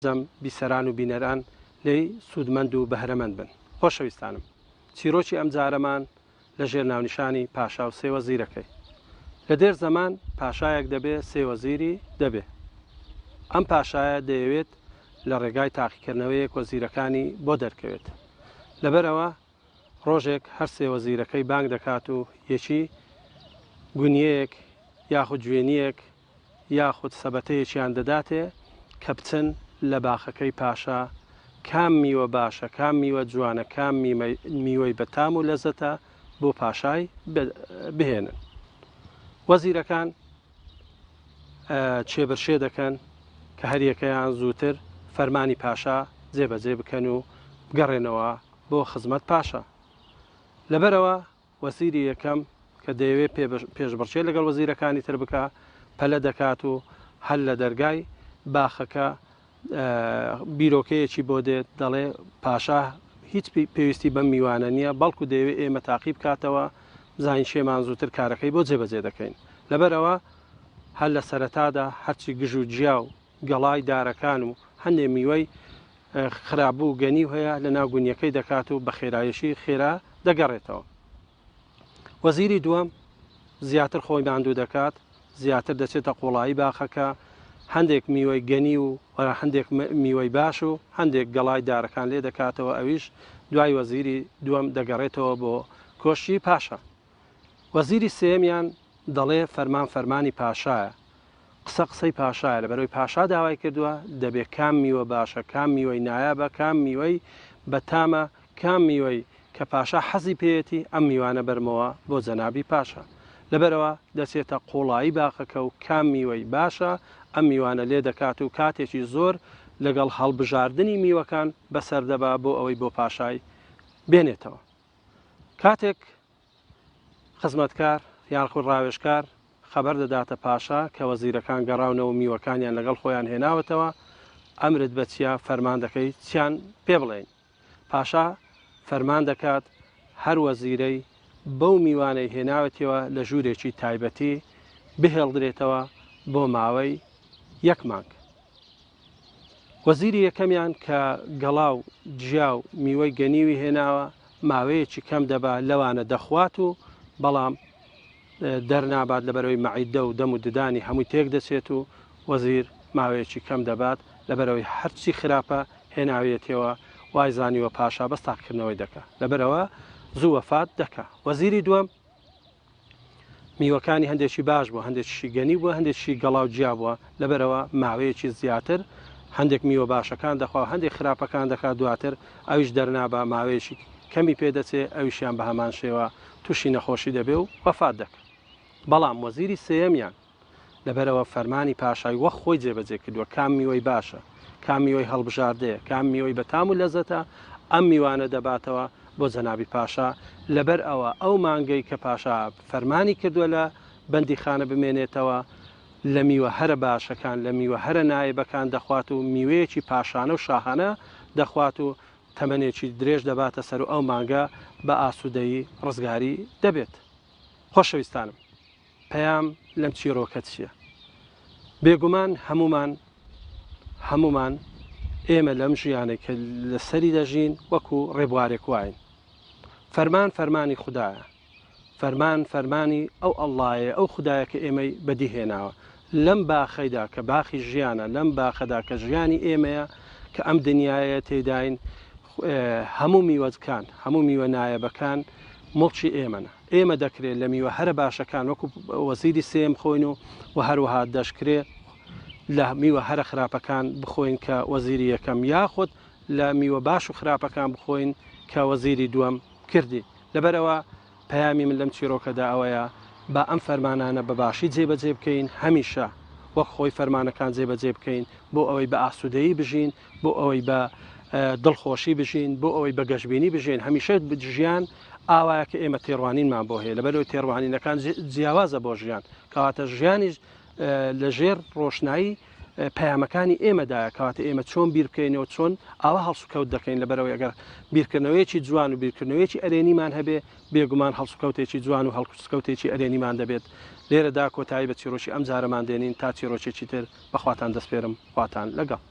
زەم بیسەران و بینەران لێی سوودمەند و بەهرەمەند بن. خۆشەویستانم، چیرۆکی ئەم جارەمان لە ژێر ناونیشانی پاشا و سێ وەزیرەکەی. لە دێر زەمان پاشایەک دەبێ سێ وەزیری دەبێ. ئەم پاشایە دەیەوێت لە ڕێگای تاقیکردنەوەیەک وەزیرەکانی بۆ دەرکەوێت. لەبەرەوە ڕۆژێک هەر سێ وەزیرەکەی بانگ دەکات و یەکی گونیەیەک یاخود گوێنیەک یاخود سەبەتەیەکیان دەداتێ کە بچن لە باخەکەی پاشا کام میوە باشە، کام میوە جوانە، کام میوەی بەتام و لەزەتە بۆ پاشای بهێنن. وەزیرەکان چێبرشێ دەکەن کە هەریەکەیان زووتر فەرمانی پاشا جێبەجێ بکەن و بگەڕێنەوە بۆ خزمەت پاشا. لەبەرەوە وەزیری یەکەم کە دەیەوێت پێشبڕکێ لەگەڵ وەزیرەکانی تر بکە پەلە دەکات و هەل لە دەرگای باخەکە بیرۆکەیەکی بۆ دێت دەڵێ پاشا هیچ پێویستی بەم میوانە نییە، بەڵکو دەیەوێت ئێمە تاقی بکاتەوە زین شێمان زووتر کارەکەی بۆ جێبەجێ دەکەین. لەبەرەوە هەر لە سەرەتادا هەرچی گژ و جیا و گەڵای دارەکان و هەندێ میوەی خراپبوو گەنی هەیە لە ناو گونیەکەی دەکات و بە خێرایشی خێرا دەگەڕێتەوە. وەزیری دووەم زیاتر خۆی ماندوو دەکات، زیاتر دەچێتە قوڵایی باخەکە، هەندێک میوەی گەنی و هەندێک میوەی باش و هەندێک گەڵای دارەکان لێ دەکاتەوە. ئەویش دوای وەزیری دووەم دەگەڕێتەوە بۆ کۆشتی پاشا. وەزیری سێمیان دەڵێ فەرمانی پاشایە، قسەی پاشایە، لەبەرەوەی پاشا داوای کردووە دەبێت کام میوە باشە، کام میوەی نایابە، کام میوەی بەتامە، کام میوەی کە پاشا حەزی پێیەتی ئەم میوانە بەرمەوە بۆ جەنابی پاشا. لەبەرەوە دەچێتە قوڵایی باخەکە و کام میوەی باشە ئەم میوانە لێ دەکات و کاتێکی زۆر لەگەڵ هەڵبژاردننی میوەکان بەسەردەبا بۆ ئەوەی بۆ پاشای بێنێتەوە. کاتێک خزمەتکار یانخود ڕاوێژکار خەبەر دەداتە پاشا کە وەزیرەکان گەڕاونەوە میوەکانیان لەگەڵ خۆیان هێناوەتەوە، ئەمرت بە چیا فەرمان دەکەی چیان پێ بڵێن. پاشا فەرمان دەکات هەر وەزیرەی بەو میوانەی هێناوەتەوە لە ژوورێکی تایبەتی بهێڵدرێتەوە بۆ ماوەی 1 مانگ. وەزیری یەکەمیان کە گەڵاو جیا و میوەی گەنیوی هێناوە ماوەیەکی کەم دەبا لەوانە دەخوات و بەڵام دەرنابات لەبەرەوەی مەعیدە و دەم و ددانی هەمووی تێک دەچێت و وەزیر ماوەیەکی کەم دەبات لەبەرەوەی هەرچی خراپە هێناوێتەوە وای زانیوە پاشا بەس تاقیکردنەوەی دەکات، لەبەرەوە زوو وەفات دەکات. وەزیری دووەم میوەکانی هەندێکی باش بووە، هەندێکی گەنی بووە، هەندێکی گەڵاو جیا بووە، لەبەرەوە ماوەیەکی زیاتر هەندێک میوە باشەکان دەخوا، هەندێک خراپەکان دەکات، دواتر ئەویش دەرنابا ماوەیەکی کەمی پێدەچێ، ئەویشیان بە هەمان شێوە تووشی نەخۆشی دەبێ و وەفات دەکات. بەڵام وەزیری سێمیان لەبەرەوە فەرمانی پاشای وەک خۆی جێبەجێ کردووە کام میوەی باشە، کام میوەی هەڵبژاردەیە، کام میوەی بەتام و لەزەتە، ئەم میوانە دەباتەوە بۆ جەنابی پاشا. لەبەر ئەوە ئەو مانگەی کە پاشا فەرمانی کردووە لە بەندیخانە بمێنێتەوە لە میوە هەرە باشەکان، لە میوە هەرە نایبەکان دەخوات و میوەیەکی پاشانە و شاهانە دەخوات و تەمەنێکی درێژ دەباتە سەر و ئەو مانگە بە ئاسوودەیی ڕزگاری دەبێت. خۆشەویستانم، پەیام لەم چیرۆکە چییە؟ بێگومان هەمومان ئێمە لەم ژیانێک کە لەسەری دەژین وەکو ڕێبوارێک واین. فەرمانی خوددایە، فەرمانی ئەو ئەڵڵایە، ئەو خوددایە کە ئێمەی بەدیهێناوە لەم باخەیدا کە باخی ژیانە، لەم باخەدا کە ژیانی ئێمەیە کە ئەم دنیاە تێداین، هەموو میوەکان، هەموو میوە نایەبەکان مڵکی ئێمەنە. ئێمە دەکرێت لە میوە هەرە باشەکان وەکو وەزیری سێم خۆین و هەروەها دەشکرێت لە میوە هەرە خراپەکان بخۆین کە وەزیری یەکەم، یاخود لە میوە باش و خراپەکان بخۆین کە وەزیری دووەم کردی. لەبەرەوە پەیامی من لەم چیرۆکەدا ئەوەیە با ئەم فەرمانانە بەباشی جێبەجێ بکەین، هەمیشە وەک خۆی فەرمانەکان جێبەجێ بکەین بۆ ئەوەی بە ئاسوودەیی بژین، بۆ ئەوەی بە دڵخۆشی بژین، بۆ ئەوەی بە گەشتبینی بژین. هەمیشە ژیان ئاوایە کە ئێمە تێڕوانینمان بۆ هەیە، لەبەرەوەی تێڕوانینەکان جیاوازە بۆ ژیان، کەواتە ژیانیش لە ژێر ڕۆشنایی پەیامەکانی ئێمەدایە، کەواتە ئێمە چۆن بیر بکەینەوە، چۆن ئاوا هەڵسوکەوت دەکەین. لەبەرەوەی ئەگەر بیرکردنەوەیەکی جوان و بیرکردنەوەیەکی ئەرێنیمان هەبێ، بێگومان هەڵسوکەوتێکی جوان و هەڵسوکەوتێکی ئەرێنیمان دەبێت. لێرەدا کۆتایی بە چیرۆکی ئەم جارەمان دێنین تا چیرۆکێکی تر بەخواتان دەسپێرم، خواتان لەگەڵ.